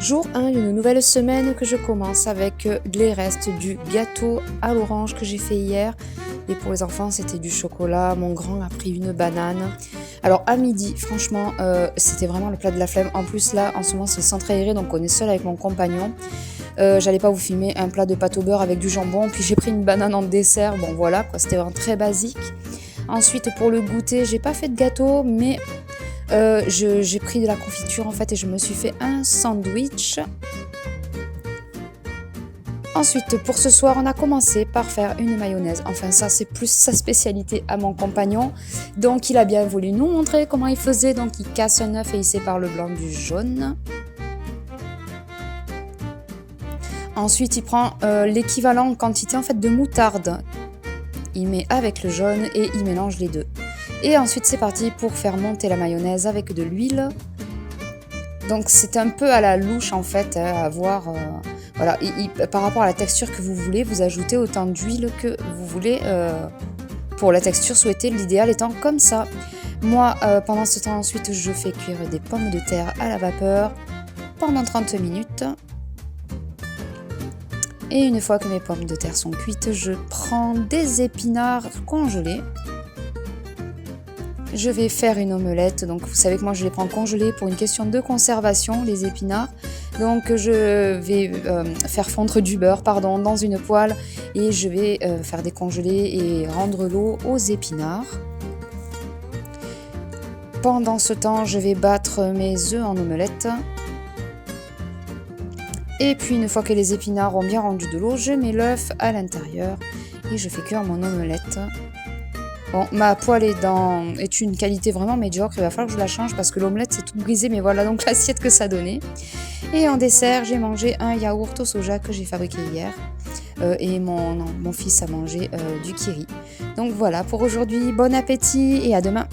Jour 1 d'une nouvelle semaine que je commence avec les restes du gâteau à l'orange que j'ai fait hier. Et pour les enfants, c'était du chocolat. Mon grand a pris une banane. Alors à midi, franchement, c'était vraiment le plat de la flemme. En plus, là, en ce moment, c'est le centre aéré, donc on est seul avec mon compagnon. J'allais pas vous filmer un plat de pâte au beurre avec du jambon. Puis j'ai pris une banane en dessert. Bon, voilà, quoi, c'était vraiment très basique. Ensuite, pour le goûter, j'ai pas fait de gâteau, mais j'ai pris de la confiture en fait et je me suis fait un sandwich. Ensuite, pour ce soir, on a commencé par faire une mayonnaise. Enfin, ça, c'est plus sa spécialité à mon compagnon. Donc, il a bien voulu nous montrer comment il faisait. Donc, il casse un œuf et il sépare le blanc du jaune. Ensuite, il prend l'équivalent en quantité en fait de moutarde. Il met avec le jaune et il mélange les deux. Et ensuite, c'est parti pour faire monter la mayonnaise avec de l'huile. Donc, c'est un peu à la louche en fait, à voir. Voilà, par rapport à la texture que vous voulez, vous ajoutez autant d'huile que vous voulez pour la texture souhaitée, l'idéal étant comme ça. Moi, pendant ce temps, ensuite, je fais cuire des pommes de terre à la vapeur pendant 30 minutes. Et une fois que mes pommes de terre sont cuites, je prends des épinards congelés. Je vais faire une omelette, donc vous savez que moi je les prends congelés pour une question de conservation, les épinards. Donc je vais faire fondre du beurre dans une poêle et je vais faire décongeler et rendre l'eau aux épinards. Pendant ce temps, je vais battre mes œufs en omelette. Et puis une fois que les épinards ont bien rendu de l'eau, je mets l'œuf à l'intérieur et je fais cuire mon omelette. Bon, ma poêle est une qualité vraiment médiocre, il va falloir que je la change parce que l'omelette c'est tout brisé, mais voilà donc l'assiette que ça donnait. Et en dessert, j'ai mangé un yaourt au soja que j'ai fabriqué hier. Et mon fils a mangé du kiri. Donc voilà pour aujourd'hui, bon appétit et à demain.